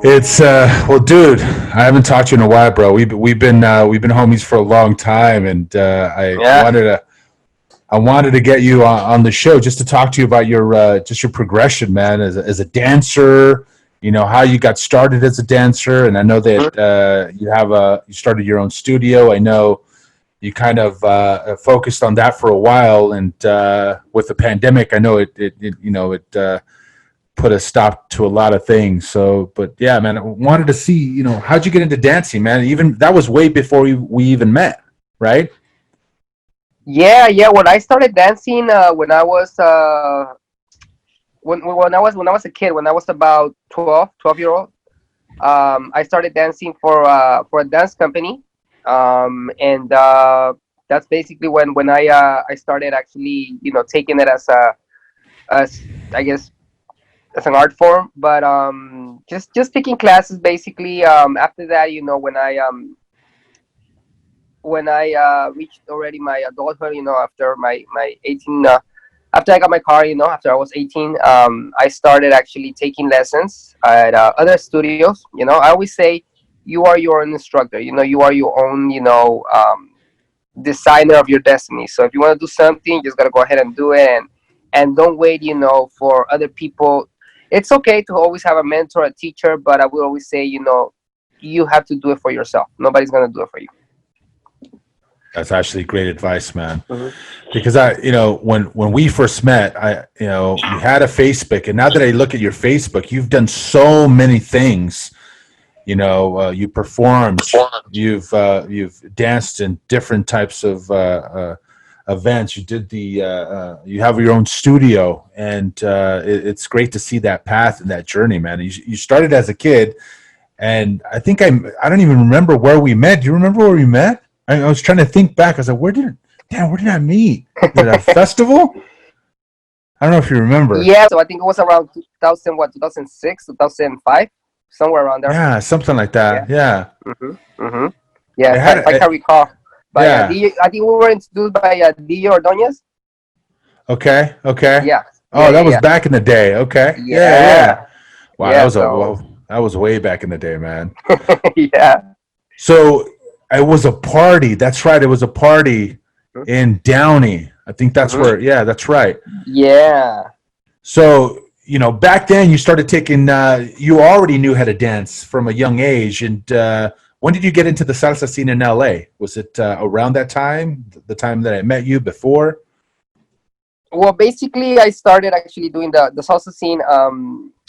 It's well, dude. I haven't talked to you in a while, bro. We've been homies for a long time, and Yeah. I wanted to get you on the show just to talk to you about your just your progression, man, as a dancer. You know how you got started as a dancer, and I know that Mhm. you started your own studio. I know you kind of focused on that for a while, and with the pandemic, I know it put a stop to a lot of things. So, but yeah, man, I wanted to see, how'd you get into dancing, man? Even that was way before we even met, right? Yeah. When I started dancing, when I was when I was a kid, when I was about 12 year old, I started dancing for a dance company, and that's basically when I started actually taking it as I guess as an art form, but just taking classes basically. After that, when I reached already my adulthood, after my 18, after I got my car, after I was 18, I started actually taking lessons at other studios. I always say you are your own instructor. You are your own, designer of your destiny. So if you want to do something, you just gotta go ahead and do it, and don't wait, for other people. It's okay to always have a mentor, a teacher, but I will always say, you have to do it for yourself. Nobody's gonna do it for you. That's actually great advice, man. Mhm. Because when we first met, you had a Facebook, and now that I look at your Facebook, you've done so many things. You performed, you've danced in different types of events. You have your own studio, and it's great to see that path and that journey, man. You started as a kid, and I don't even remember where we met. Do you remember where we met? I was trying to think back. I was like, where did I meet? At a festival? I don't know if you remember. Yeah, so I think it was around 2000, 2006, 2005, somewhere around there. Yeah, something like that. Yeah. Yeah, Mm-hmm. Yeah, it if had. I can recall. By Yeah. DJ, I think we were introduced by DJ Ordonez. Okay. Okay. Yeah, Oh, that was yeah. back in the day. Okay. Yeah. Yeah, Yeah. Wow, yeah. So, that was way back in the day, man. yeah. So it was a party. That's right. It was a party in Downey. I think that's Mm-hmm. where. Yeah, that's right. Yeah. So back then you started taking. You already knew how to dance from a young age, and when did you get into the salsa scene in LA? Was it around that time, the time that I met you before? Well, basically, I started actually doing the salsa scene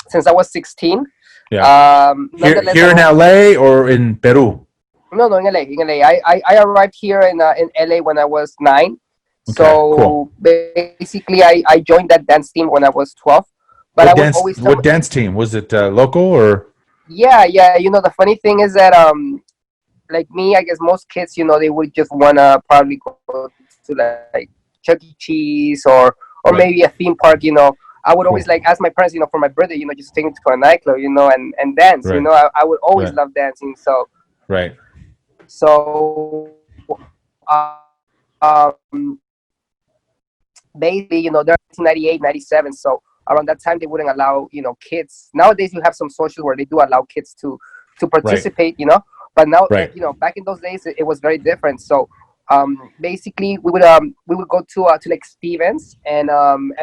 since I was 16. Yeah. Nonetheless, Here in LA or in Peru? no, in LA. In LA, I arrived here in LA when I was 9. Okay, cool. So basically, I joined that dance team when I was 12. But I was always What dance team was it? Local or? yeah, yeah. The funny thing is that like me, I guess most kids, they would just wanna probably go to like Chuck E. Cheese or maybe a Right. theme park. I would always like Cool. ask my parents, for my birthday, just take me to a nightclub, and dance. Right. I would always Right. love dancing. So Right. basically, there 1998, 97. So around that time, they wouldn't allow, kids. Nowadays, you have some socials where they do allow kids to Right. participate. But now, Right. back in those days, it was very different. So basically, we would go to like Stevens and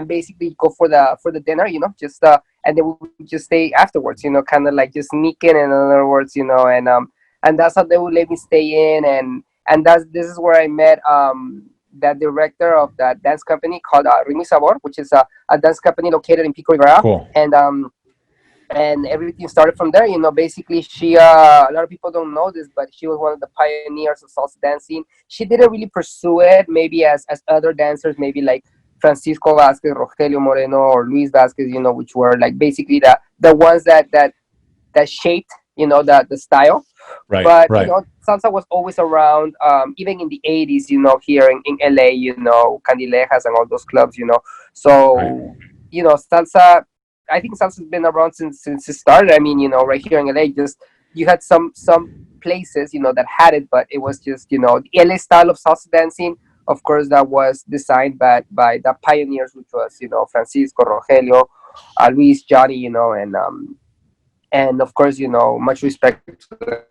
basically go for the dinner. Just and then we would just stay afterwards. Kind of like just sneak in other words. And that's how they would let me stay in, and this is where I met that director of that dance company called Rimi Sabor, which is a dance company located in Pico Rivera, Cool. and everything started from there. Basically, she a lot of people don't know this, but she was one of the pioneers of salsa dancing. She didn't really pursue it, maybe as other dancers, maybe like Francisco Vasquez, Rogelio Moreno, or Luis Vasquez, which were like basically the ones that shaped the style. Right. But Right. salsa was always around, even in the 80s, here in LA, Candilejas and all those clubs. Right. So salsa, I think salsa's been around since it started. I mean, right here in LA, just you had some places that had it, but it was just the LA style of salsa dancing. Of course, that was designed by the pioneers, which was Francisco, Rogelio, Luis, Johnny, and and of course, much respect to them.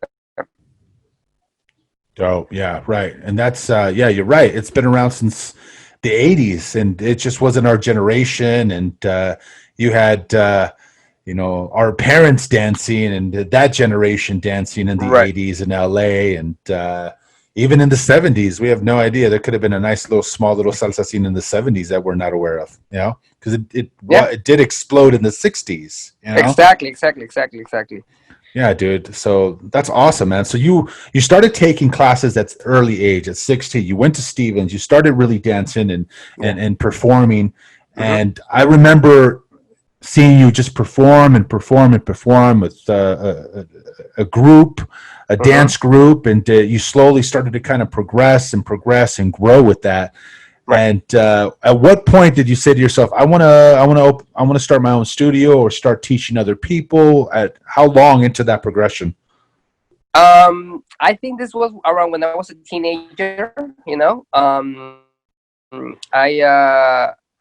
Oh, yeah, right. And that's yeah, you're right. It's been around since the 80s, and it just wasn't our generation. And you had our parents dancing, and that generation dancing in the Right. 80s in LA, and even in the 70s. We have no idea. There could have been a nice little small little salsa scene in the 70s that we're not aware of, because Yeah. it did explode in the 60s, Exactly. Exactly. Exactly. Exactly. Yeah, dude. So that's awesome, man. So you started taking classes at early age, at 16. You went to Stevens. You started really dancing and Yeah. and performing. Hmm. And I remember seeing you just perform and perform and perform with a group, a Hmm. dance group, and you slowly started to kind of progress and grow with that. Right. And at what point did you say to yourself, I want to start my own studio or start teaching other people? At how long into that progression? I think this was around when I was a teenager.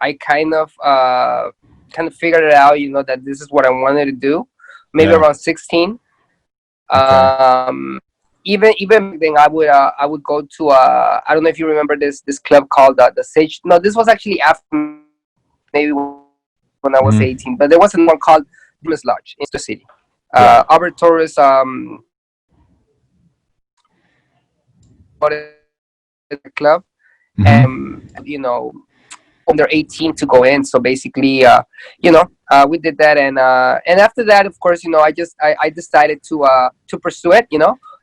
I kind of figured it out. That this is what I wanted to do. Maybe Yeah. around 16. Okay. Even back then, I would go to I don't know if you remember this club called the Sage. No, this was actually after maybe when I was 18. But there was another one called Dreamers Lodge in Studio City. Albert Yeah. Torres bought it the club, Hmm. under 18 to go in. So basically, we did that, and after that, of course, I decided to pursue it,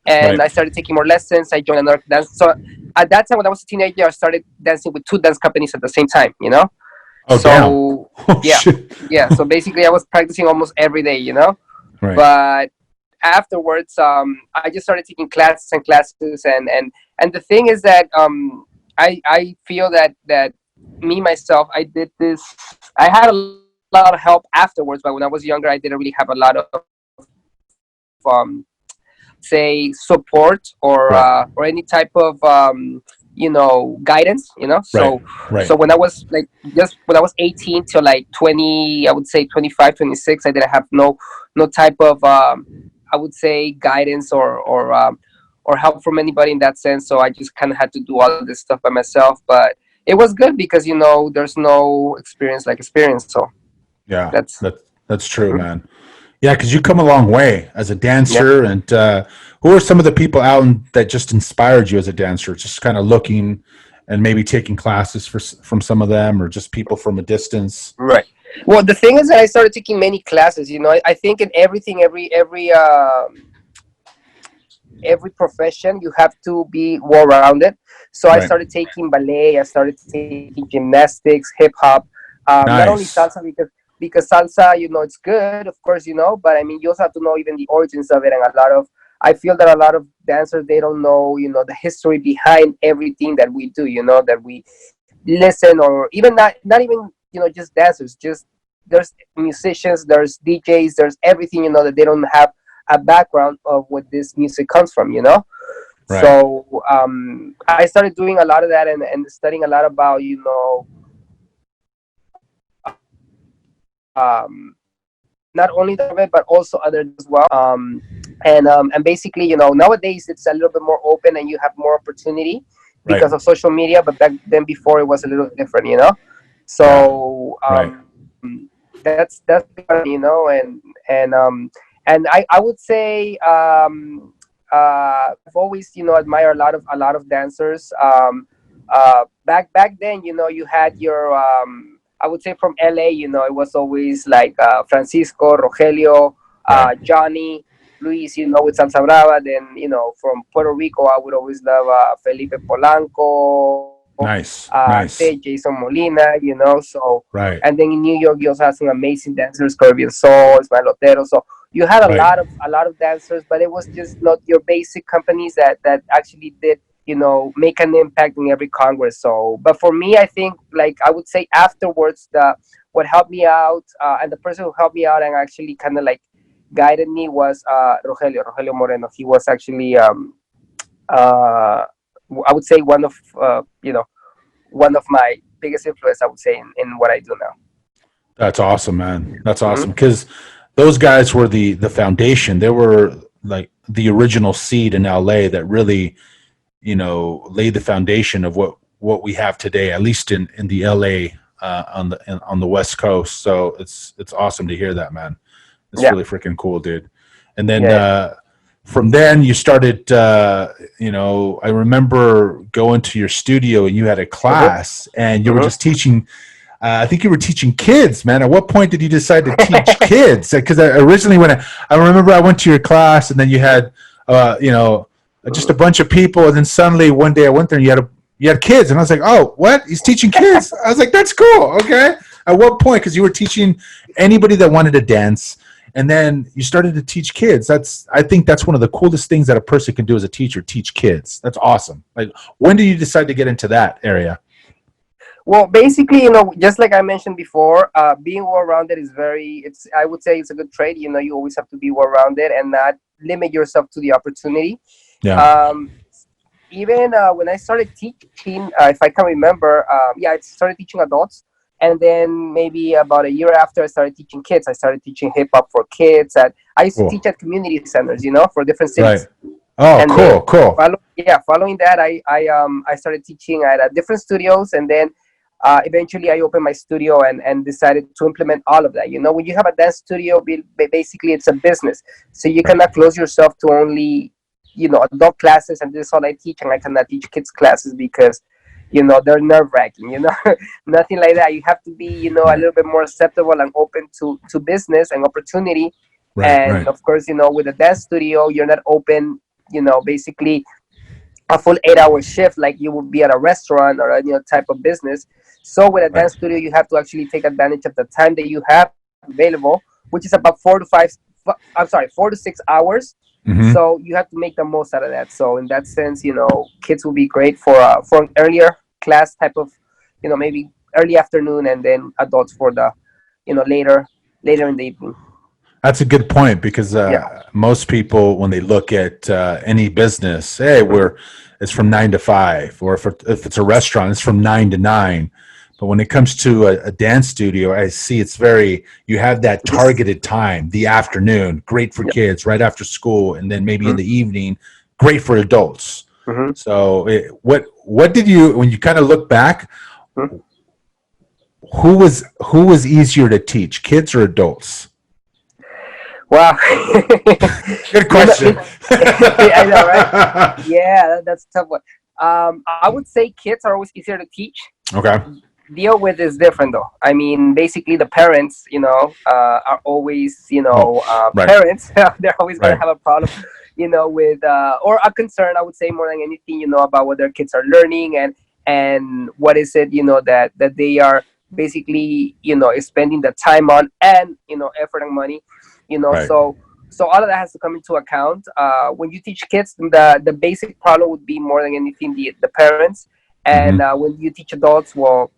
and Right. I started taking more lessons. I joined another dance. So at that time, when I was a teenager, I started dancing with two dance companies at the same time. Oh, damn. So Oh, yeah, shit. yeah. So basically, I was practicing almost every day. Right. But afterwards, I just started taking classes and classes, and the thing is that I feel that me myself, I did this. I had a lot of help afterwards, but when I was younger, I didn't really have a lot of say support Right. or any type of guidance. Right. So Right. when I was like just when I was 18 till like 20, I would say 25, 26, I didn't have no type of I would say guidance or help from anybody in that sense. So I just kind of had to do all of this stuff by myself. But it was good because there's no experience like experience. So Yeah. that's That's true, mhm. man. Yeah, because you come a long way as a Yeah. dancer. And who are some of the people that just inspired you as a dancer? Just kind of looking and maybe taking classes from some of them, or just people from a distance. Right. Well, the thing is that I started taking many classes. I think in everything, every profession, you have to be well rounded. So I Right. started taking ballet. I started taking gymnastics, hip hop. Not only salsa, Nice. because salsa, it's good, of course, but I mean, you also have to know even the origins of it, and a lot of. I feel that a lot of dancers, they don't know, the history behind everything that we do. That we listen, or even not even just dancers, just there's musicians, there's DJs, there's everything, that they don't have a background of what this music comes from. Right. So I started doing a lot of that, and studying a lot about not only the of it but also other as well. And basically, nowadays it's a little bit more open and you have more opportunity Right. because of social media, but back then before it was a little different. Yeah. So Right. that's and I would say I've always admired a lot of dancers. Back then, you had your I would say from LA, it was always like Francisco, Rogelio, Right. Johnny, Luis, with Salsa Brava. Then, from Puerto Rico, I would always love Felipe Polanco, Nice. say Nice. Jason Molina. So, Right. and then in New York, you also have some amazing dancers, Caribbean Soul, Ismael Otero. So you had a Right. lot of dancers, but it was just not your basic companies that actually did make an impact in every congress. So but for me, I think, like, I would say afterwards, the what helped me out, and the person who helped me out and actually kind of like guided me was Rogelio Moreno. He was actually uh I would say one of my biggest influence, I would say, in what I do now. That's awesome, man. That's awesome. Hmm. Because those guys were the foundation. They were like the original seed in LA that really, laid the foundation of what we have today, at least in the LA on the West Coast. So it's awesome to hear that, man. It's Yeah, really freaking cool, dude. And then yeah. from then you started. I remember going to your studio and you had a Hmm. class and you were Hmm. just teaching. I think you were teaching kids, man. At what point did you decide to teach kids? Because originally, when I remember, I went to your class, and then you had, just a bunch of people, and then suddenly one day I went there, and you had kids, and I was like, oh, what? He's teaching kids? I was like, that's cool. Okay. At what point? Because you were teaching anybody that wanted to dance, and then you started to teach kids. I think that's one of the coolest things that a person can do as a teacher: teach kids. That's awesome. Like, when did you decide to get into that area? Well, basically, just like I mentioned before, being well-rounded is I would say it's a good trait. You always have to be well-rounded and not limit yourself to the opportunity. Yeah. Um, Even when I started teaching, if I can remember, yeah, I started teaching adults. And then maybe about a year after, I started teaching kids. I started teaching hip hop for kids. And I used to teach Cool. at community centers, for different Right. cities. Oh, And then cool, cool. following that, I started teaching at different studios, and then eventually I opened my studio and decided to implement all of that. When you have a dance studio, basically it's a business, so you Right. cannot close yourself to only adult classes, and this is all I teach, and I cannot teach kids classes because they're nerve-wracking. Nothing like that. You have to be a Right. little bit more acceptable and open to business and opportunity. Right. And Right. of course, with a dance studio, you're not open, basically a full 8-hour shift like you would be at a restaurant or any type of business. So with a Right. dance studio, you have to actually take advantage of the time that you have available, which is about 4 to 6 hours. Mm-hmm. So you have to make the most out of that. So in that sense, kids will be great for an earlier class type of, maybe early afternoon, and then adults for the, later in the evening. That's a good point because Yeah. most people, when they look at any business, hey, Hmm. it's from 9 to 5, or if it's a restaurant, it's from 9 to 9. But when it comes to a dance studio, I see you have that targeted time, the afternoon, great for Yeah. kids, right after school, and then maybe in Hmm. the evening, great for adults. Hmm. So, what did you, when you kind of look back, Hmm. who was easier to teach, kids or adults? Wow. Good you know, question. I know, right? Yeah, that's a tough one. I would say kids are always easier to teach. Okay. Deal with is different though. I mean, basically the parents, are always, Oh, right, parents. They're always gonna right, have a problem, with or a concern. I would say more than anything, about what their kids are learning and what is it, that they are basically, spending the time on, and effort and money, right. so all of that has to come into account. When you teach kids, the basic problem would be more than anything the parents, and Hmm. when you teach adults, well,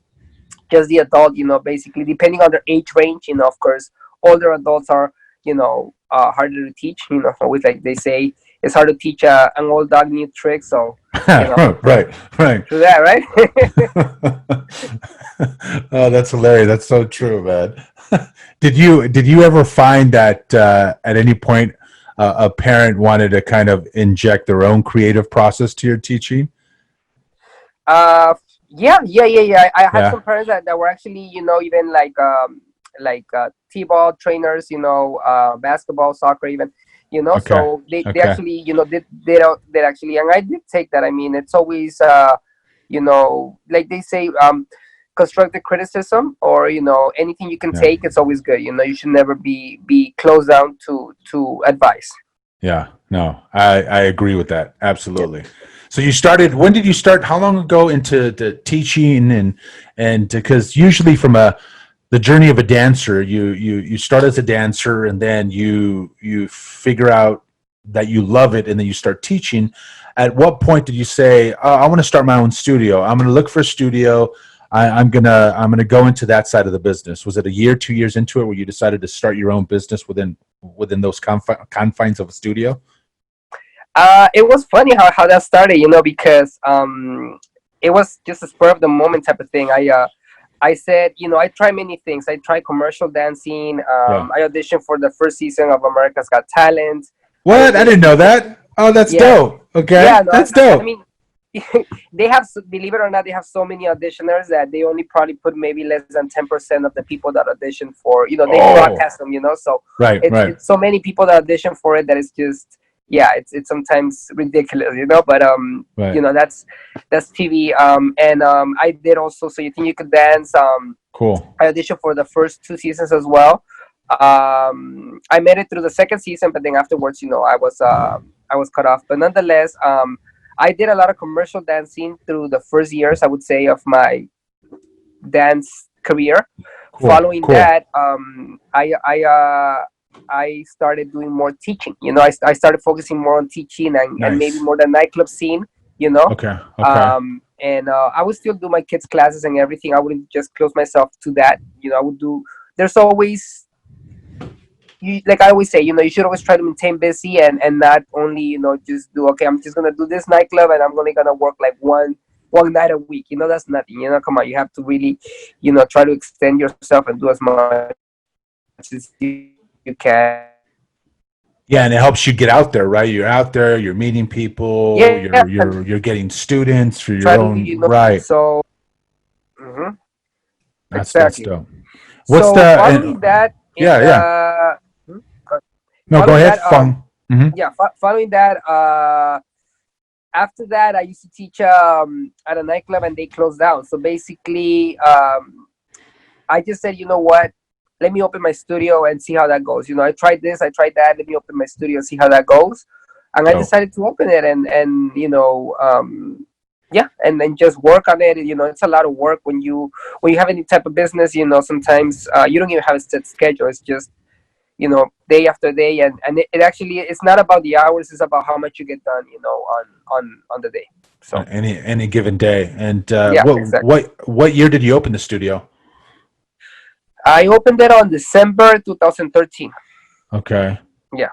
just the adult, basically depending on their age range, of course, older adults are, harder to teach. Always like they say, it's hard to teach an old dog new tricks. So, you know, Right, right. through that, right? Oh, that's hilarious. That's so true, man. Did you ever find that at any point a parent wanted to kind of inject their own creative process to your teaching? uh, yeah, yeah, yeah, yeah. I had Yeah. some parents that were actually, even like t-ball trainers, basketball, soccer, even. Okay. So they Okay. actually, did actually, and I did take that. I mean, it's always, like they say, constructive criticism, or anything you can Yeah. take, it's always good. You should never be closed down to advice. Yeah. No, I agree with that. Yeah. Absolutely. So you started, when did you start? How long ago into the teaching and because usually from the journey of a dancer, you start as a dancer and then you figure out that you love it and then you start teaching. At what point did you say, oh, I want to start my own studio? I'm going to look for a studio. I'm gonna go into that side of the business. Was it a year, 2 years into it where you decided to start your own business within those confines of a studio? It was funny how that started, because it was just a spur of the moment type of thing. I said, I try many things. I try commercial dancing. Yeah. I auditioned for the first season of America's Got Talent. I What? I didn't auditioned know for, that. Oh, that's yeah, dope. Okay, yeah. No, that's I dope. mean, they have, believe it or not, they have so many auditioners that they only probably put maybe less than 10% of the people that audition for. They Oh, broadcast them. So right, right, it's so many people that audition for it that it's just, yeah, it's sometimes ridiculous. But right. that's TV. And I did also. So you think you could dance? Cool. I auditioned for the first two seasons as well. I made it through the second season, but then afterwards, I was cut off. But nonetheless, I did a lot of commercial dancing through the first years, I would say, of my dance career. Cool. Following Cool. that, I started doing more teaching. I started focusing more on teaching and maybe Nice. more the nightclub scene. You know, Okay. Okay. and I would still do my kids' classes and everything. I wouldn't just close myself to that. I would do. There's always, like I always say, you should always try to maintain busy and not only just do, okay, I'm just gonna do this nightclub and I'm only gonna work like one night a week. That's nothing. Come on, you have to really try to extend yourself and do as much as you can. Yeah, and it helps you get out there, right? You're out there, you're meeting people, Yeah, you're getting students for try your to own right. so mhm, That's exactly. dope. What's the So following and that, in yeah, yeah. hmm, No, go following ahead. that, Fun. Hmm. yeah, following that, after that, I used to teach at a nightclub, and they closed down. So basically, I just said, you know what? Let me open my studio and see how that goes. I tried this, I tried that. Let me open my studio and see how that goes. And I Dope. decided to open it, and yeah, and then just work on it. It's a lot of work when you have any type of business. Sometimes you don't even have a set schedule. It's just day after day, and it actually, it's not about the hours. It's about how much you get done. On the day. So Any given day. And yeah, exactly. what year did you open the studio? I opened it on December 2013. Okay. Yeah,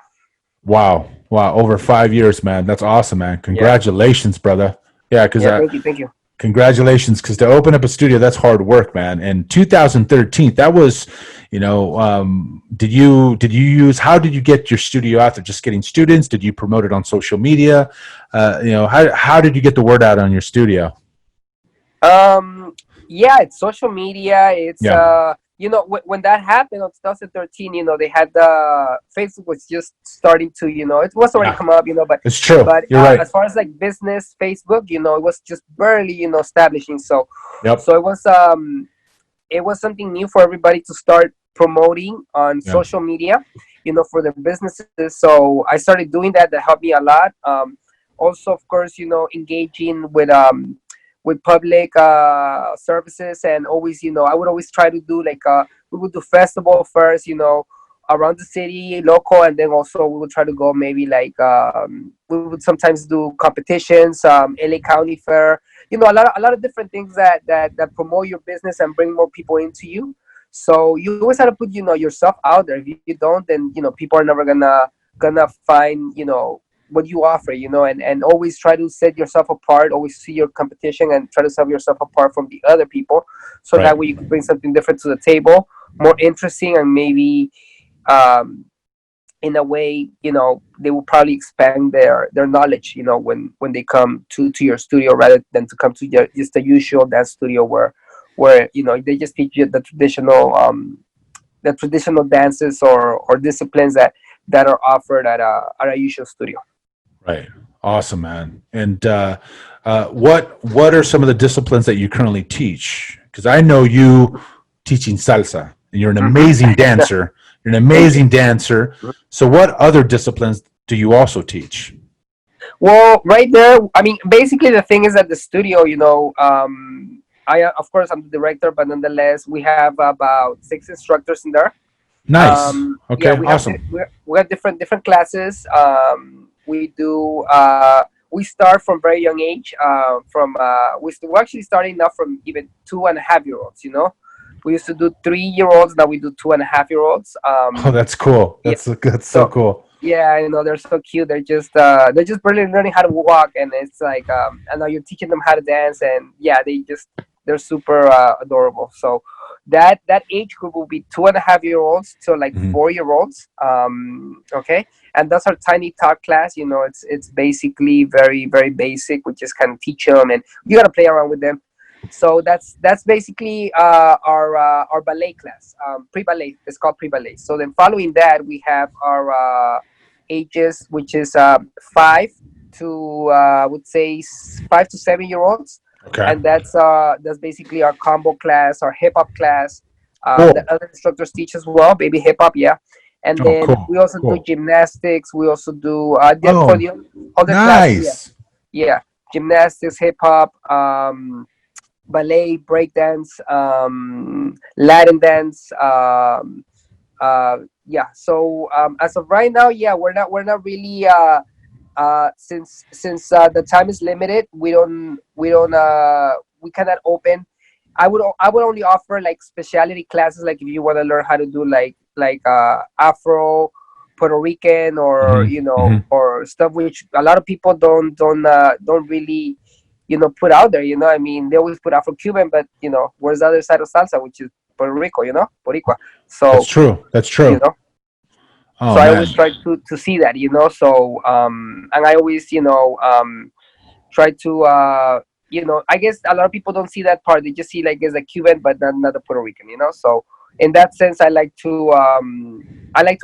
Wow. Wow. Over 5 years, man. That's awesome, man. yeah, Congratulations, brother. Yeah, because yeah. Thank you, thank you. congratulations, because to open up a studio, that's hard work, man. And 2013, that was, did you use, how did you get your studio out there? Just getting students? Did you promote it on social media? How did you get the word out on your studio? Um, yeah, it's social media. It's Yeah. when that happened in 2013, they had the Facebook was just starting to, it was already Yeah. come up, but It's true. but You're right. as far as like business Facebook, it was just barely, establishing. So Yep. so it was something new for everybody to start promoting on Yeah. social media, for their businesses. So I started doing that. That helped me a lot. Also, of course, engaging with public services, and always, I would always try to do like we would do festival first, around the city, local, and then also we would try to go maybe like we would sometimes do competitions, LA County Fair, a lot of different things that promote your business and bring more people into you. So you always have to put yourself out there. If you don't, then people are never gonna find what you offer, and always try to set yourself apart. Always see your competition and try to set yourself apart from the other people, so Right. that way you can bring something different to the table, more interesting, and maybe um, in a way, they will probably expand their knowledge, when they come to your studio, rather than to come to just the usual dance studio where they just teach you the traditional dances or disciplines that are offered at a usual studio. Right. Awesome, man. And what are some of the disciplines that you currently teach? Because I know you teaching salsa, and you're an Hmm. amazing dancer. You're an Thank you. amazing dancer. So, what other disciplines do you also teach? Well, right there, I mean, basically the thing is at the studio, I of course I'm the director, but nonetheless we have about six instructors in there. Nice. Yeah, Okay. Awesome. we have different classes. We start from very young age. We're actually starting now from even 2.5 year olds. We used to do 3 year olds. Now we do 2.5 year olds. Oh, that's cool. Yeah. That's so So cool. yeah, they're so cute. They're just barely learning how to walk, and it's like and now you're teaching them how to dance, and yeah, they just they're super adorable. So that age group will be 2.5 year olds to like Mhm. 4 year olds. Okay, and that's our tiny talk class. You know, it's basically very very basic. We just kind of teach them, and you gotta play around with them. So that's basically our ballet class, pre ballet. It's called pre ballet. So then following that, we have our ages, which is 5 to I would say 5 to 7 year olds, Okay. and that's basically our combo class, our hip hop class. The Cool. other instructors teach as well, baby hip hop, yeah. And Oh, then cool. we also do Cool. gymnastics. We also do for Oh, the other classes, yeah, nice. yeah, gymnastics, hip hop, ballet, breakdance, Latin dance. Yeah. So as of right now, yeah, we're not really since the time is limited. We cannot open. I would only offer like specialty classes, like if you want to learn how to do like Afro, Puerto Rican, or Hmm. Hmm. or stuff which a lot of people don't really put out there. I mean, they always put Afro Cuban, but where's the other side of salsa, which is Puerto Rico, Boricua. That's So true. That's you true. know, Oh so I always man. try to see that. So and I always try to I guess a lot of people don't see that part. They just see like as a Cuban, but not a Puerto Rican. So in that sense, I like to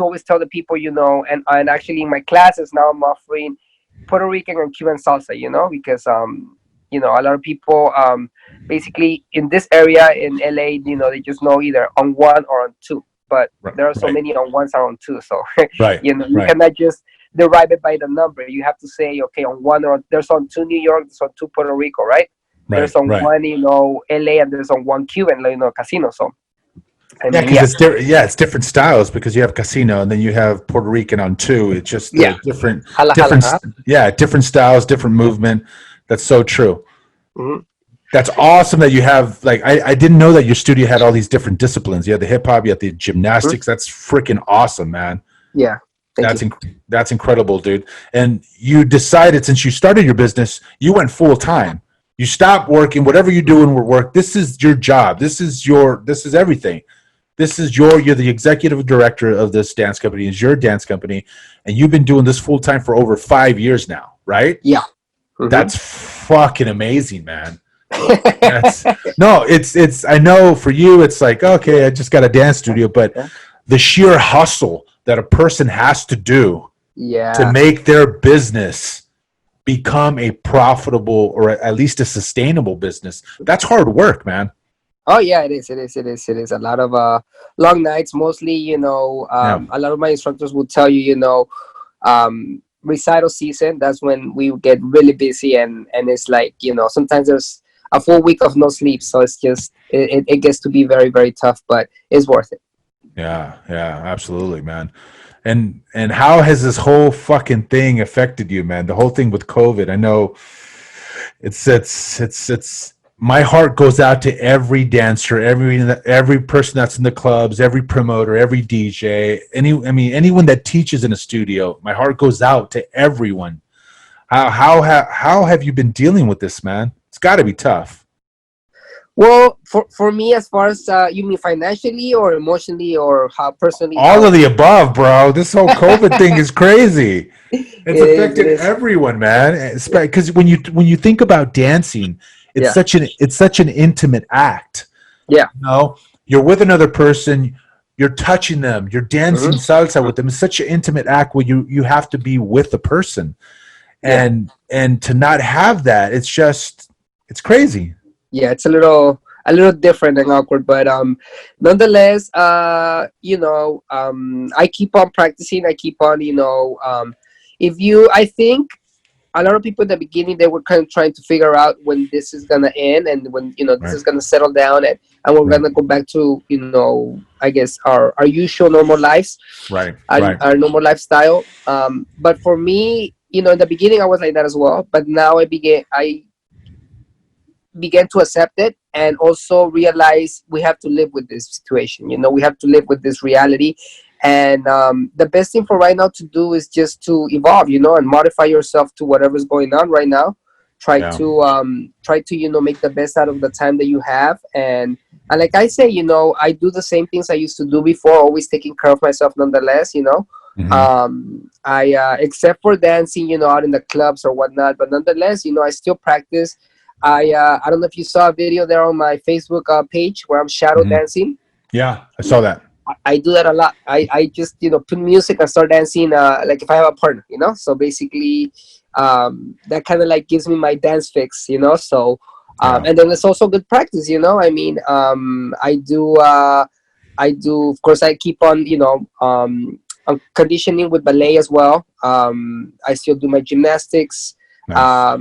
always tell the people, and actually in my classes now I'm offering Puerto Rican and Cuban salsa, because a lot of people basically in this area in LA, they just know either on one or on two, but Right. there are so Right. many on ones or on two, so Right. you Right. cannot just derive it by the number. You have to say, okay, on one, or there's on two New York, there's on two Puerto Rico, right? There's Right. on Right. one, LA, and there's on one Cuban, casino. So I Yeah, mean, because yeah, it's different styles because you have casino and then you have Puerto Rican on two. It's just yeah, hala hala, different, huh? yeah, different styles, different movement. That's so true. Hmm. That's awesome that you have like I didn't know that your studio had all these different disciplines. You had the hip hop, you had the gymnastics. That's freaking awesome, man. Yeah, thank That's you. that's incredible, dude. And you decided since you started your business, you went full time. You stopped working, whatever you're doing with work. This is your job. This is everything. You're the executive director of this dance company. It's your dance company, and you've been doing this full time for over 5 years now, right? Yeah. Hmm. That's fucking amazing, man. That's no, it's. I know for you, it's like okay, I just got a dance studio, but the sheer hustle that a person has to do to Yeah. make their business become a profitable or at least a sustainable business, that's hard work, man. Oh yeah, it is. It is. It is. It is a lot of long nights. Mostly, Yeah, a lot of my instructors will tell you, recital season. That's when we get really busy, and it's like sometimes there's a full week of no sleep. So it's just it gets to be very very tough, but it's worth it. yeah, yeah, absolutely, man. And how has this whole fucking thing affected you, man? The whole thing with COVID. I know it's my heart goes out to every dancer, every person that's in the clubs, every promoter, every DJ, anyone that teaches in a studio. My heart goes out to everyone. How have you been dealing with this, man? It's got to be tough. Well, for me, as far as you mean financially or emotionally or how personally, All how of the above, bro. This whole COVID thing is crazy. it It's is. It affected is. everyone, man. Because when you think about dancing, Yeah. it's such an intimate act. Yeah. You know, you're with another person, you're touching them, you're dancing Hmm. salsa with them. It's such an intimate act where you have to be with the person, Yeah. and to not have that, it's crazy. Yeah, it's a little different and awkward, but nonetheless, I keep on practicing. I keep on, if you I think a lot of people at the beginning, they were kind of trying to figure out when this is gonna end, and when this Right, is gonna settle down, and we're right, gonna go back to I guess our usual normal lives, right, our, right. our normal lifestyle. But for me, in the beginning I was like that as well, but now I began to accept it, and also realize we have to live with this situation. We have to live with this reality, and the best thing for right now to do is just to evolve, and modify yourself to whatever's going on right now. Yeah. try to make the best out of the time that you have. And like I say, I do the same things I used to do before, always taking care of myself nonetheless. Hmm. I except for dancing, out in the clubs or whatnot, but nonetheless, I still practice. I don't know if you saw a video there on my Facebook page where I'm shadow Hmm. dancing. Yeah, I saw that. I do that a lot. I just put music and start dancing, like if I have a partner, so basically, that kind of like gives me my dance fix, so Yeah. and then it's also good practice, I mean, I do, of course, I keep on, on conditioning with ballet as well. I still do my gymnastics. Nice.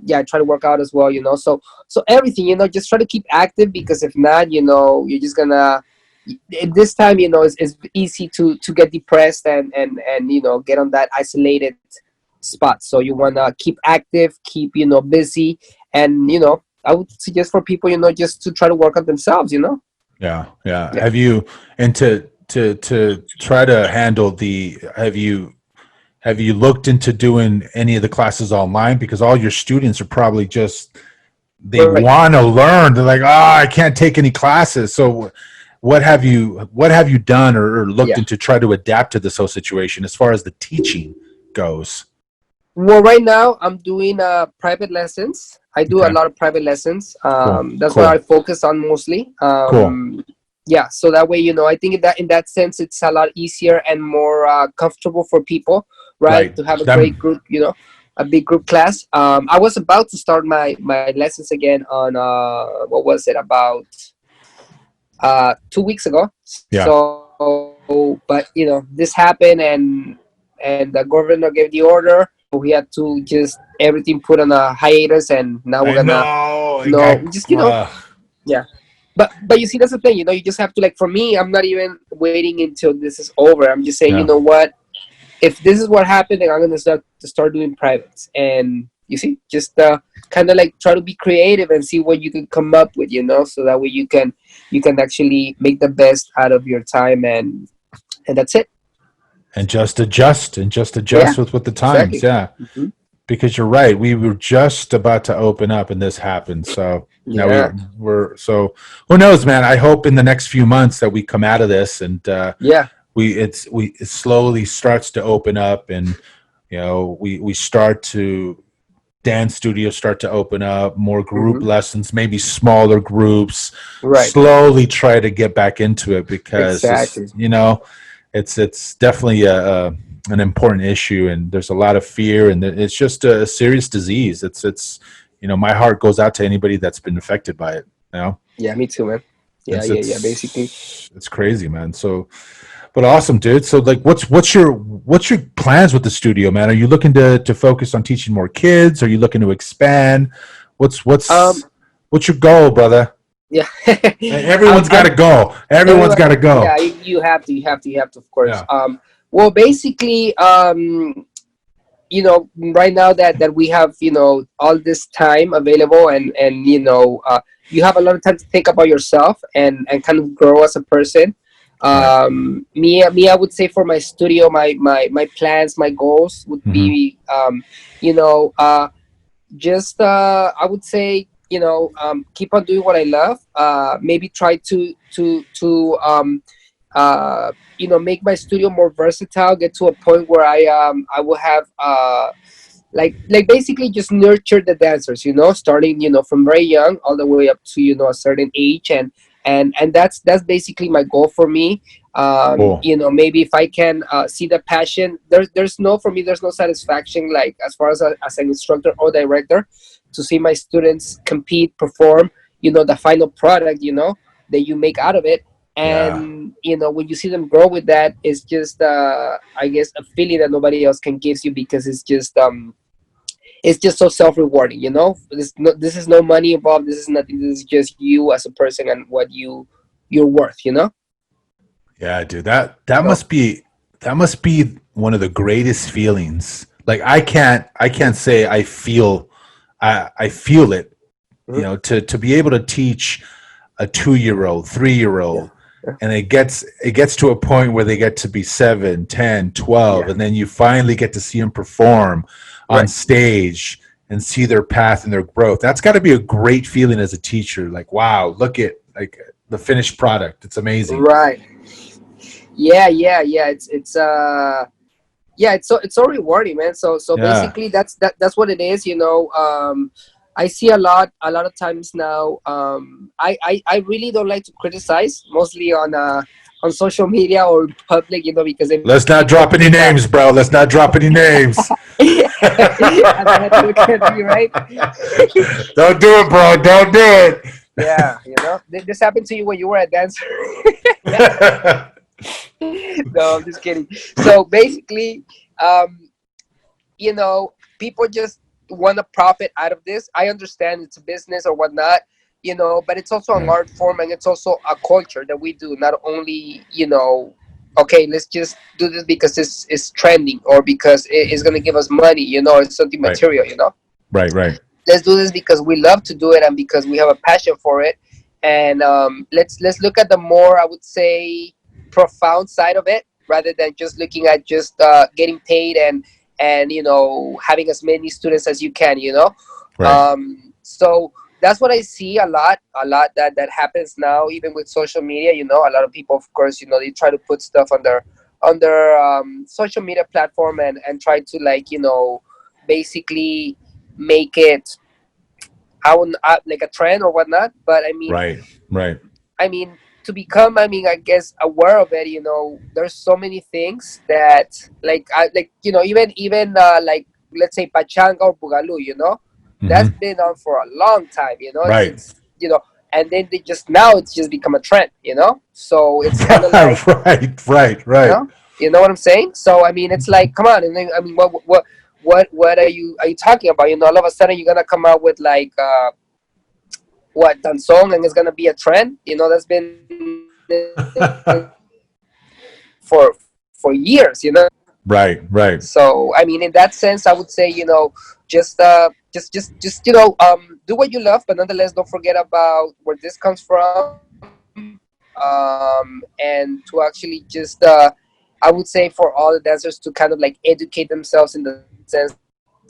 Yeah, I try to work out as well, so everything, just try to keep active, because if not, you're just gonna at this time, it's easy to get depressed and get on that isolated spot. So you wanna keep active, keep busy, and I would suggest for people, just to try to work on themselves. Yeah, yeah. Yeah. Have you and to try to handle the have you looked into doing any of the classes online, because all your students are probably just they Right. want to learn. They're like, "Ah, I can't take any classes." So what have you done or looked Yeah. into try to adapt to this whole situation as far as the teaching goes? Well, right now I'm doing private lessons. I do a Okay. lot of private lessons. Cool. That's what I Cool. focus on mostly. Cool. Yeah, so that way, I think in that sense, it's a lot easier and more comfortable for people, right? Right. To have a That great group, a big group class. I was about to start my lessons again on what was it, about 2 weeks ago. yeah. So, but this happened, and the governor gave the order, so we had to just everything put on a hiatus, and now we're I gonna know. It no, got we just yeah. But you see, that's the thing. You just have to, like, for me, I'm not even waiting until this is over. I'm just saying, you yeah. know what? If this is what happened, then I'm gonna start doing privates, and you see, just kind of like try to be creative and see what you can come up with, so that way you can actually make the best out of your time, and that's it. And just adjust Yeah, with the times. exactly. Yeah. Hmm. Because you're right. We were just about to open up, and this happened. So now Yeah, so who knows, man? I hope in the next few months that we come out of this and yeah. it slowly starts to open up, and we start to dance studios start to open up, more group Hmm. lessons, maybe smaller groups. Right. Slowly try to get back into it, because it's Exactly. it's definitely an important issue, and there's a lot of fear, and it's just a serious disease. It's my heart goes out to anybody that's been affected by it. Yeah, me too, man. Yeah, It's yeah, yeah. Basically, it's crazy, man. So, but awesome, dude. So, like, what's your plans with the studio, man? Are you looking to focus on teaching more kids? Are you looking to expand? What's um, what's what's your goal, brother? yeah. Everyone's got I'm to go. Everyone's got everybody. to go. Yeah, you have to, you have to, of course. Yeah. Well, basically, right now that we have, all this time available, and you have a lot of time to think about yourself and kind of grow as a person. Right. Me, I would say, for my studio, my plans, my goals would Hmm. be, you know uh just I would say, keep on doing what I love. Maybe try to make my studio more versatile, get to a point where I will have, like basically just nurture the dancers, starting, from very young all the way up to, a certain age, and that's basically my goal for me. Cool. Maybe if I can see the passion, there's no, for me, there's no satisfaction, like, as far as an instructor or director, to see my students compete, perform, the final product, that you make out of it. Yeah. And when you see them grow with that, it's just, I guess, a feeling that nobody else can give you, because it's just so self-rewarding. This is no money involved, this is nothing, this is just you as a person and what you're worth. Yeah, dude. That So. must be one of the greatest feelings. Like I can't say I feel it. Mhm. To be able to teach a 2 year old, 3 year Yeah, old, yeah, and it gets to a point where they get to be 7, 10, 12, yeah. and then you finally get to see them perform on Right. stage, and see their path and their growth. That's got to be a great feeling as a teacher. Like, wow, look at like the finished product. It's amazing. Right. Yeah. Yeah, it's so rewarding, man. So Yeah. basically that's what it is, you know. I see a lot of times now. I really don't like to criticize, mostly on social media or public, you know, because then Let's not people drop any think that names, bro. Let's not drop any names. and I had to look at me, right? Don't do it, bro. Don't do Yeah, you know, this happened to you when you were a dancer. it. No, I'm just kidding. So basically, um, you know, people just want to profit out of this. I understand it's a business or whatnot, you know, but it's also an Right. art form and it's also a culture that we do. Not only, you know, okay, let's just do this because it's trending or because it's going to give us money, you know, or something Right. material, you know. Right. Right. Let's do this because we love to do it and because we have a passion for it. And let's look at the more, I would say, profound side of it rather than just looking at just getting paid and you know, having as many students as you can, you know. Right. So that's what I see a lot that happens now, even with social media. You know, a lot of people, of course, you know, they try to put stuff on their social media platform and try to, like, you know, basically make it like a trend or whatnot. But Right. Right. I mean, to become, I guess, aware of it, you know, there's so many things that, like, you know, even like, let's say pachanga or bugaloo, you know, that's Mm-hmm. been on for a long time, you know. it's Right. it's you know, and then they just now it's just become a trend, you know. So it's kind of like, Right. Right. you Right. know, you know what I'm saying. So I mean, it's like, come on. And then, I mean, what are you talking about? You know, all of a sudden you're gonna come out with like what song and it's gonna be a trend. You know, that's been for years. You know. Right. Right. So I mean, in that sense, I would say, you know, just you know, do what you love, but nonetheless, don't forget about where this comes from, and to actually just I would say for all the dancers to kind of like educate themselves in the sense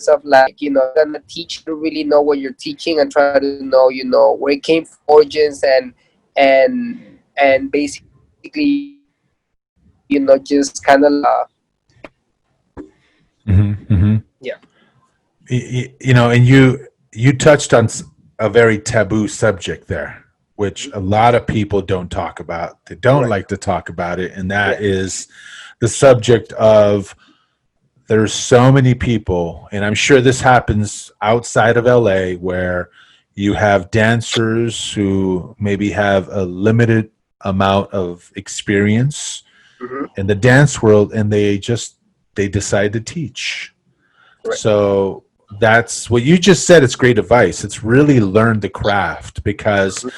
of, like, you know, if you're gonna teach, try to really know what you're teaching and try to know, you know, where it came from, the origins, and basically, you know, just kind of like Mm-hmm. Mm-hmm. yeah. You know, and you touched on a very taboo subject there, which a lot of people don't talk about. They don't Right. like to talk about it, and Yeah. that is the subject of there's so many people, and I'm sure this happens outside of LA, where you have dancers who maybe have a limited amount of experience Hmm. in the dance world, and they decide to teach. Right. So that's what you just said. It's great advice. It's really learn the craft, because Hmm.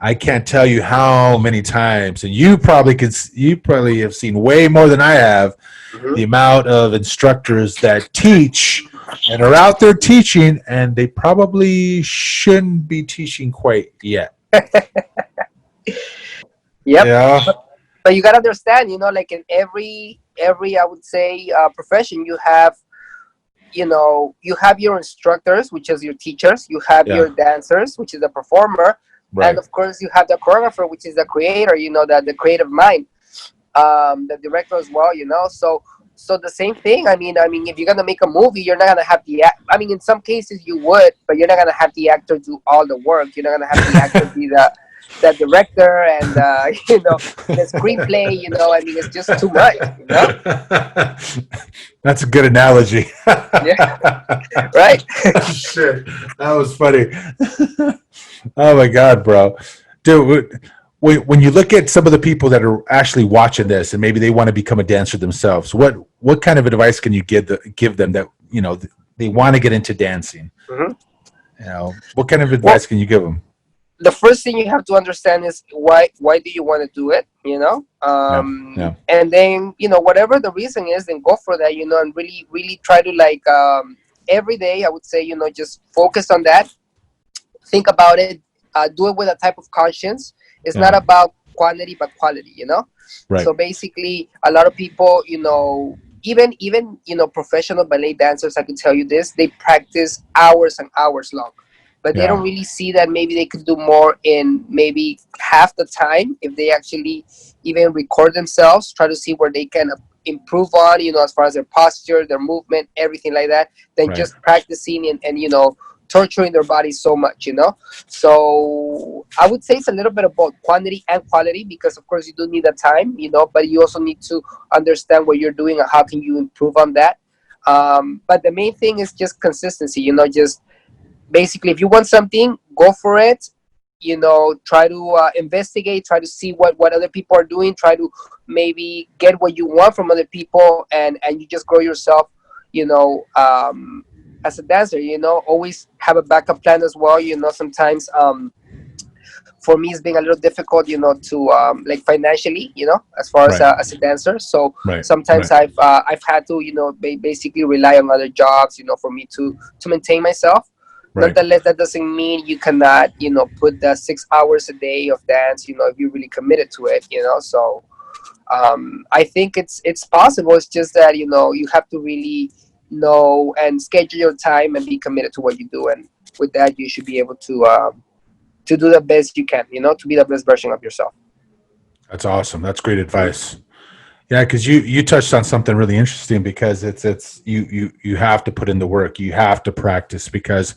I can't tell you how many times, and you probably have seen way more than I have, Hmm. the amount of instructors that teach and are out there teaching, and they probably shouldn't be teaching quite yet. Yep. Yeah. But you gotta understand, you know, like in every I would say profession, you have, you know, you have your instructors, which is your teachers. You have Yeah. your dancers, which is the performer, and Right. of course you have the choreographer, which is the creator. You know, the creative mind, the director as well. You know, so the same thing. I mean, if you're gonna make a movie, you're not gonna have I mean, in some cases you would, but you're not gonna have the actor do all the work. You're not gonna have the actor be the director and you know, the screenplay. You know, I mean, it's just too much. You know. That's a good analogy. Yeah. Right. Shit, that was funny. Oh my god, bro, dude. When you look at some of the people that are actually watching this, and maybe they want to become a dancer themselves, what kind of advice can you give them that, you know, they want to get into dancing? Hmm. You know, what kind of Well, advice can you give them? the first thing you have to understand is why do you want to do it, you know. Yeah, yeah, And then, you know, whatever the reason is, then go for that, you know, and really really try to, like, every day, I would say, you know, just focus on that, think about it, do it with a type of conscience. It's not yeah. about quantity but quality, you know. Right. So basically, a lot of people, you know, even professional ballet dancers, I could tell you this, they practice hours and hours long, but they don't Yeah. really see that maybe they could do more in maybe half the time if they actually even record themselves, try to see where they can improve on, as far as their posture, their movement, everything like that, than Right. just practicing and torturing their body so much. So I would say it's a little bit about quantity and quality, because of course you do need the time, but you also need to understand what you're doing and how can you improve on that. But the main thing is just consistency. Just basically, if you want something, go for it. Try to investigate, try to see what other people are doing, try to maybe get what you want from other people, and you just grow yourself, as a dancer. Always have a backup plan as well. Sometimes for me it's been a little difficult, to like financially, as far Right. as a dancer. So Right. sometimes Right. I've had to, basically rely on other jobs, for me to maintain myself. Right. Nonetheless, that doesn't mean you cannot, put the 6 hours a day of dance, if you're really committed to it. So I think it's possible. It's just that, you have to really know and schedule your time and be committed to what you do, and with that you should be able to do the best you can, to be the best version of yourself. That's awesome. That's great Mhm. advice. Yeah, because you touched on something really interesting, because it's you have to put in the work. You have to practice, because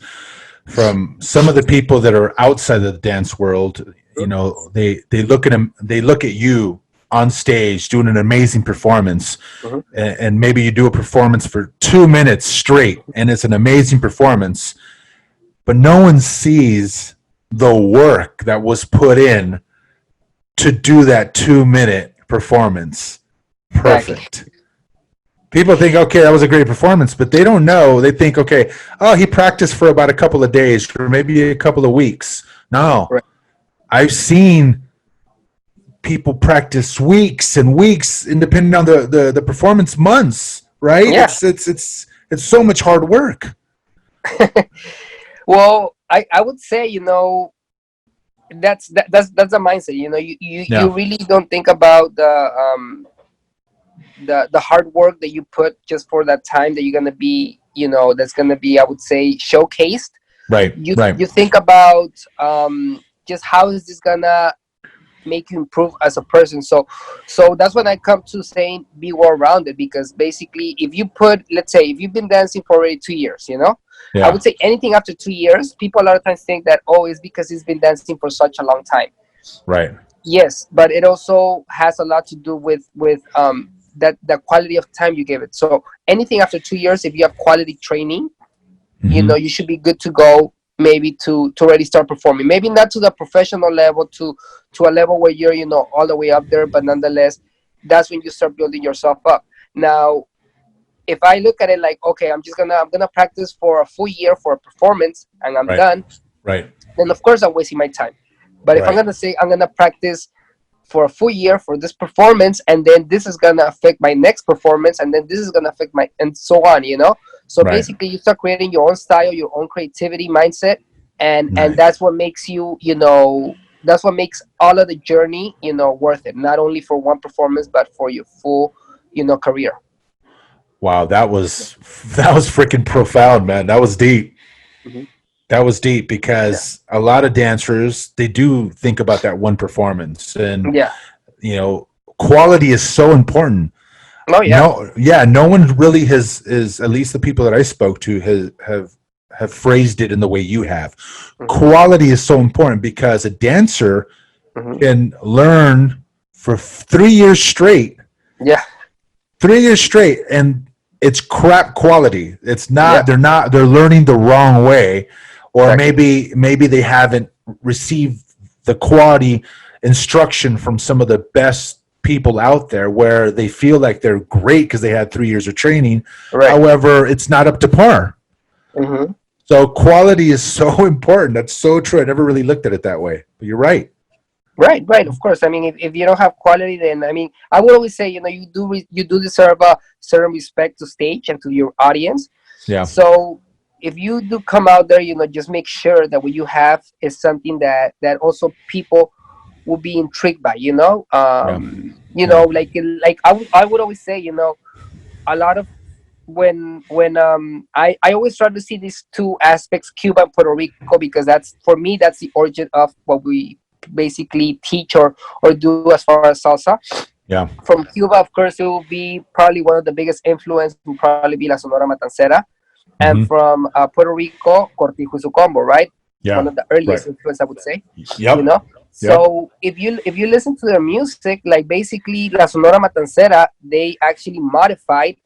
from some of the people that are outside of the dance world, they look at them, they look at you on stage doing an amazing performance, Mhm. and maybe you do a performance for 2 minutes straight, and it's an amazing performance, but no one sees the work that was put in to do that 2 minute performance Exactly. perfect. People think, okay, that was a great performance, but they don't know. They think, okay, oh, he practiced for about a couple of days or maybe a couple of weeks. No, Right. I've seen people practice weeks and weeks, and depending on the performance, months. Right? Yeah. It's so much hard work. Well, I would say, that's the mindset. You Yeah. really don't think about the hard work that you put just for that time that you're gonna be, that's gonna be, I would say, showcased. Right. You Right. think about just how is this gonna make you improve as a person. So that's when I come to saying be well rounded, because basically if you put, let's say, if you've been dancing for already 2 years, I Yeah. would say anything after 2 years, people a lot of times think that, oh, it's because he's been dancing for such a long time. Right. Yes, but it also has a lot to do with that the quality of time you give it. So anything after 2 years, if you have quality training, Mm-hmm. you should be good to go, maybe to already start performing, maybe not to the professional level, to a level where you're, all the way up there, but nonetheless, that's when you start building yourself up. Now, if I look at it like, okay, I'm gonna practice for a full year for a performance and I'm Right. done, Right. then of course I'm wasting my time. But if I'm Right. gonna say I'm gonna practice for a full year for this performance, and then this is gonna affect my next performance, and then this is gonna affect my, and so on. So Right. basically you start creating your own style, your own creativity mindset, and Nice. that's what makes you, that's what makes all of the journey, worth it, not only for one performance but for your full, career. Wow, that was freaking profound, man. That was deep. Hmm. That was deep, Yeah. because a lot of dancers, they do think about that one performance, and Yeah. you know quality is so important. Oh yeah. No, yeah, no one really has, is at least the people that I spoke to, have phrased it in the way you have. Hmm. Quality is so important, because a dancer Hmm. can learn for 3 years straight, Yeah. 3 years straight, and it's crap quality. It's Yeah. not. They're learning the wrong way, or Exactly. maybe they haven't received the quality instruction from some of the best people out there, where they feel like they're great because they had 3 years of training. Right. However, it's not up to par. Hmm. So quality is so important. That's so true. I never really looked at it that way, but you're right. Right, right. Of course. I mean, if you don't have quality, then I mean, I would always say, you do deserve a certain respect to stage and to your audience. Yeah. So if you do come out there, just make sure that what you have is something that also people will be intrigued by. Yeah. Yeah. Like I would always say, a lot of when I always try to see these two aspects, Cuba and Puerto Rico, because that's, for me, that's the origin of what we basically teach or do as far as salsa. Yeah. From Cuba, of course, it will be probably one of the biggest influence will probably be La Sonora Matancera, and Hmm. from Puerto Rico, Cortijo y su combo, right? One Yeah. of the Right. earliest influence, I would say. You Yep. know, Yep. so if you listen to their music, like basically La Sonora Matancera, they actually modified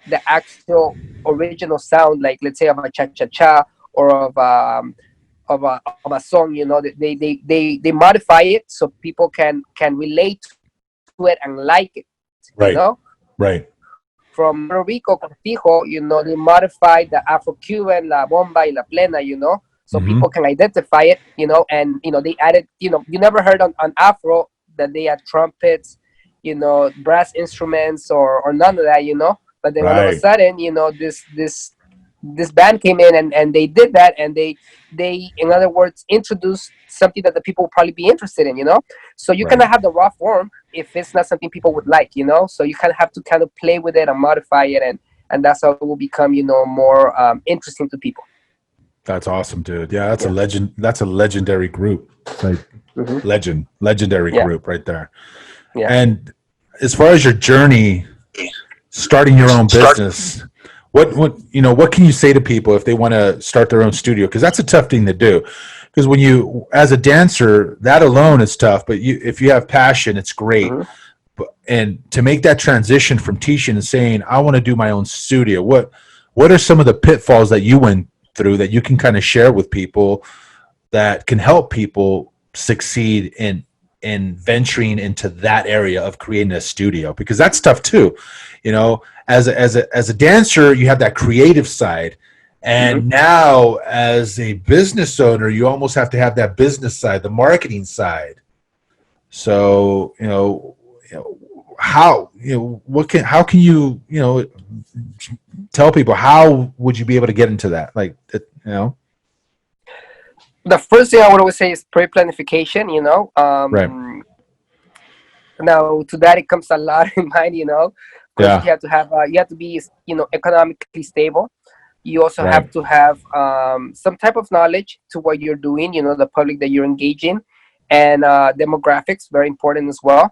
the actual original sound, like let's say of a cha cha cha or of a song. They modify it so people can relate to it and like it. Right. Right. From Puerto Rico, Cortijo, they modified the Afro-Cuban, la bomba y la plena, so Hmm. people can identify it, and they added, you never heard on Afro that they had trumpets, brass instruments or none of that, but then all of a Right. sudden, this band came in and they did that, and they in other words introduced something that the people would probably be interested in, so you kind Right. of have the raw form if it's not something people would like, so you kind of have to kind of play with it and modify it, and that's how it will become, more interesting to people. That's awesome, dude. Yeah, that's a Yeah. legend. That's a legendary group. Like Hmm. legendary Yeah. group right there. Yeah. And as far as your journey starting your own business, what can you say to people if they want to start their own studio? Because that's a tough thing to do. Because when you, as a dancer, that alone is tough. But if you have passion, it's great. Hmm. And to make that transition from teaching and saying, I want to do my own studio, what are some of the pitfalls that you went through that you can kind of share with people that can help people succeed in venturing into that area of creating a studio? Because that's tough too. As a dancer, you have that creative side, Hmm. and now as a business owner, you almost have to have that business side, the marketing side. So how how can you tell people, how would you be able to get into that, The first thing I would always say is pre-planification. right. Now to that it comes a lot in mind. Of course, Yeah. you have to be economically stable. You also have Right. to have some type of knowledge to what you're doing. The public that you're engaging, and demographics, very important as well.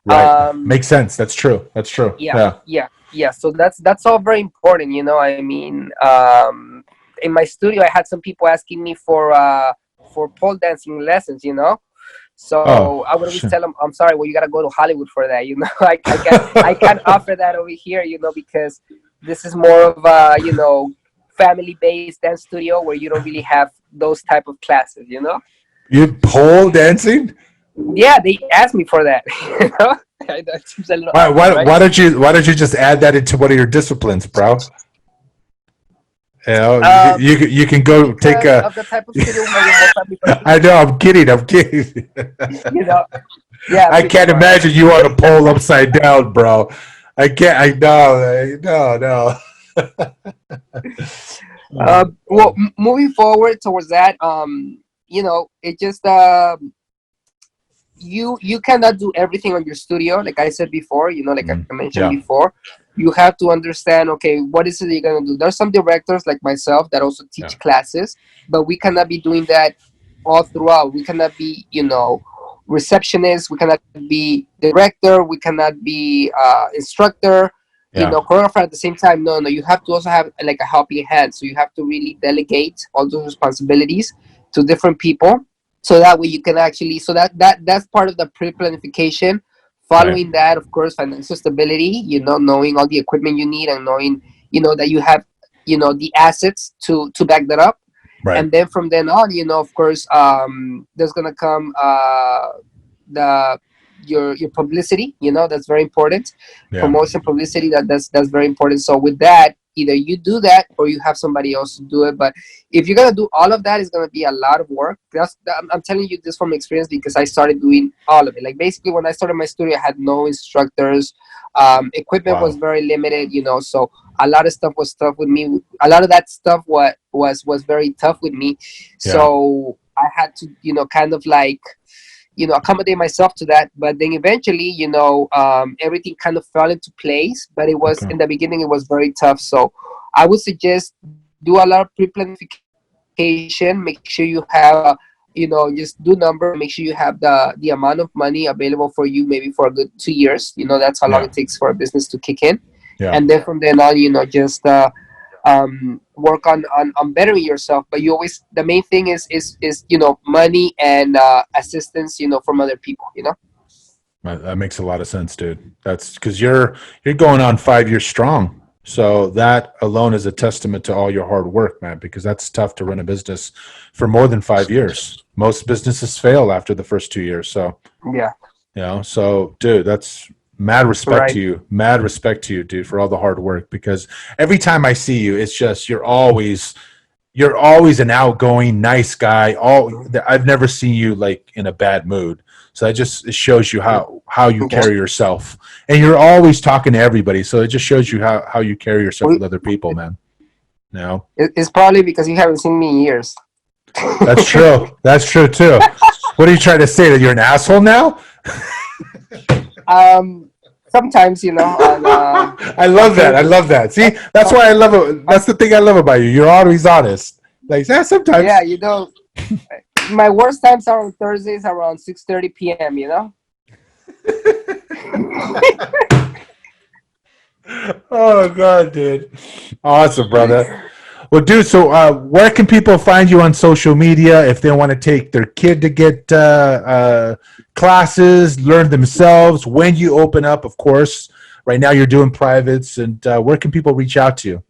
Right. Um, Makes sense. That's true. That's true. yeah, Yeah. yeah. So that's all very important. I mean, in my studio, I had some people asking me for pole dancing lessons. Oh, So I would always sure. tell them, I'm sorry, well, you gotta go to Hollywood for that. I can't offer that over here. Because this is more of a family-based dance studio where you don't really have those type of classes. You pole dancing? Yeah, they asked me for that. That seems a little Why, awkward, why, right? why don't you just add that into one of your disciplines, bro? You can go take Because a. of the type of studio where we're more family friendly. I know. I'm kidding. I'm kidding. You know, yeah, I pretty can't much. imagine you on a pole upside down, bro. I can't. I know. No. No. Well, moving forward towards that, it just you cannot do everything on your studio, like I said before. Like I mentioned Yeah. before, you have to understand, okay, what is it you're gonna do. There's some directors like myself that also Yeah. teach classes, but we cannot be doing that all throughout. We cannot be, receptionist. We cannot be director. We cannot be instructor. Yeah. Choreographer at the same time. No, no. You have to also have like a helping hand. So you have to really delegate all those responsibilities to different people, so that way you can actually, so that's part of the pre-planification. Right. Following that, of course, financial stability, knowing all the equipment you need, and knowing, that you have, the assets to back that up. Right. And then from then on, of course, there's gonna come the your publicity. That's very important. Yeah. Promotion, publicity, that's very important. So with that, either you do that or you have somebody else to do it. But if you're gonna do all of that, it's gonna be a lot of work. I'm telling you this from experience, because I started doing all of it. Like basically, when I started my studio, I had no instructors. Equipment was Wow. very limited. So a lot of stuff was tough with me. A lot of that stuff was very tough with me. Yeah. So I had to, kind of like, accommodate myself to that. But then eventually, everything kind of fell into place. But it was Okay. in the beginning, it was very tough. So I would suggest do a lot of pre-planification. Make sure you have just do numbers and make sure you have the amount of money available for you maybe for a good 2 years. That's how long Yeah. it takes for a business to kick in. Yeah. And then from then on, just work on bettering yourself. But you always, the main thing is money and assistance from other people. That makes a lot of sense, dude. That's because you're going on 5 years strong. So that alone is a testament to all your hard work, man, because that's tough to run a business for more than 5 years. Most businesses fail after the first 2 years. So, Yeah. so dude, that's mad respect to Right. you. Mad respect to you, dude, for all the hard work because every time I see you, it's just you're always an outgoing, nice guy. I've never seen you like in a bad mood. So it shows you how you Okay. carry yourself, and you're always talking to everybody. So it just shows you how you carry yourself with We- other people, man. No, it's probably because you haven't seen me in years. that's true. That's true too. What are you trying to say? That you're an asshole now? um, Sometimes on I on love that. I Facebook. love that. See, that's why I love it. That's the thing I love about you. You're always honest. Like, yeah, Yeah, sometimes. my worst times are on Thursdays around 6:30 p.m. Oh god, dude. Awesome, brother. Well, dude, so where can people find you on social media if they want to take their kid to get classes, learn themselves? When you open up, of course. Right now, you're doing privates, and where can people reach out to you?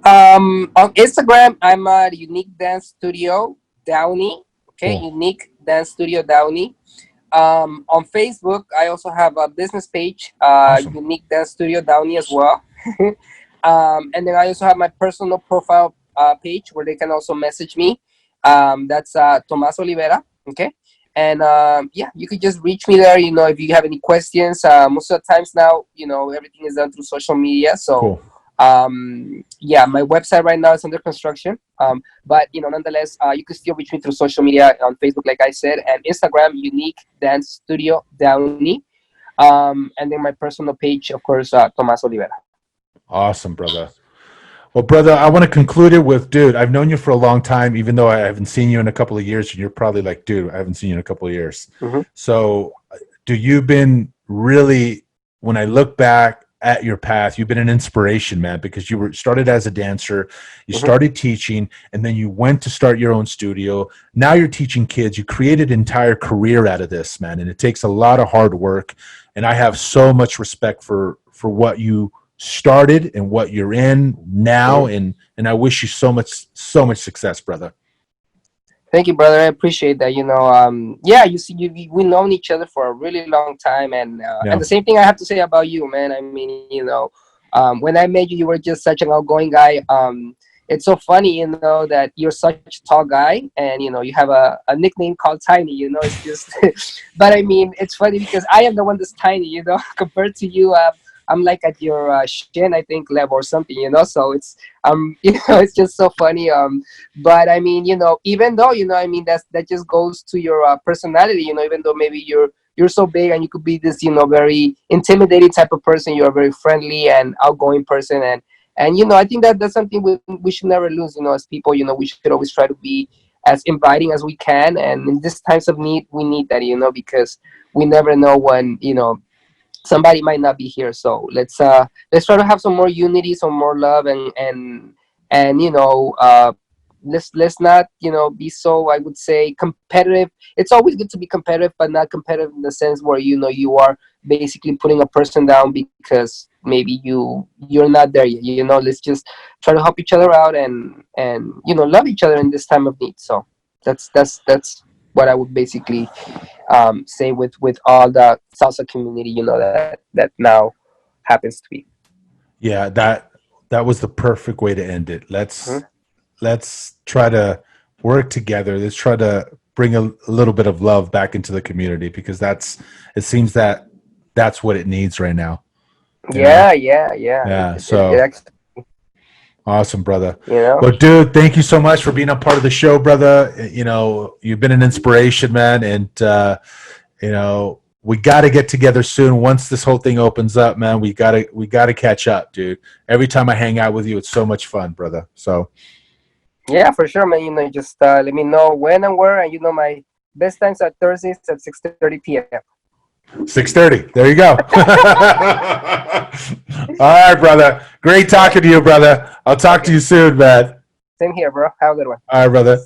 On Instagram, I'm at Unique Dance Studio Downey. Okay, Cool. Unique Dance Studio Downey. On Facebook, I also have a business page, Awesome. Unique Dance Studio Downey as well. And then I also have my personal profile page where they can also message me. That's Tomas Olivera. Okay. And yeah, you could just reach me there. If you have any questions. Most of the times now, everything is done through social media. So Cool. yeah, my website right now is under construction. But nonetheless, you can still reach me through social media on Facebook, like I said, and Instagram, Unique Dance Studio Downey. And then my personal page, of course, Tomas Olivera. Awesome, brother. Well, brother, I want to conclude it with, dude, I've known you for a long time, even though I haven't seen you in a couple of years, and you're probably like, dude, I haven't seen you in a couple of years. Hmm. So, you've been really, when I look back at your path, you've been an inspiration, man, because you were started as a dancer, you Hmm. started teaching, and then you went to start your own studio. Now you're teaching kids. You created an entire career out of this, man, and it takes a lot of hard work. And I have so much respect for what you started and what you're in now, Hmm. and I wish you so much success, brother. Thank you, brother. I appreciate that. Yeah, you see, we known each other for a really long time, and Yeah. the same thing I have to say about you, man. I mean, when I met you, you were just such an outgoing guy. It's so funny, that you're such a tall guy, and you have a nickname called Tiny. It's just, but I mean, it's funny because I am the one that's tiny. Compared to you, I'm like at your shin, I think, level or something. So it's it's just so funny. But I mean, even though I mean that just goes to your personality. Even though maybe you're so big and you could be this very intimidating type of person, you're a very friendly and outgoing person, and I think that's something we should never lose. As people, we should always try to be as inviting as we can, and in these times of need we need that, because we never know when somebody might not be here. So let's try to have some more unity, some more love, and let's not be so, I would say, competitive. It's always good to be competitive, but not competitive in the sense where you are basically putting a person down because maybe you're not there yet. Let's just try to help each other out and love each other in this time of need. So that's what I would basically say with all the salsa community, that now happens to be. Yeah, that was the perfect way to end it. Mhm. Let's try to work together. Let's try to bring a little bit of love back into the community because it seems that that's what it needs right now, you know? Yeah, yeah, yeah. Yeah. It So actually, Awesome, brother. You know. Well, dude, thank you so much for being a part of the show, brother. You know, you've been an inspiration, man, and you know, we got to get together soon. Once this whole thing opens up, man, we gotta catch up, dude. Every time I hang out with you, it's so much fun, brother. So Yeah, for sure, man. You know, just let me know when and where, and you know, my best times are Thursdays at 6:30 p.m. 6:30. There you go. All right, brother. Great talking to you, brother. I'll talk to Okay, you soon, man. same here, bro. Have a good one. All right, brother.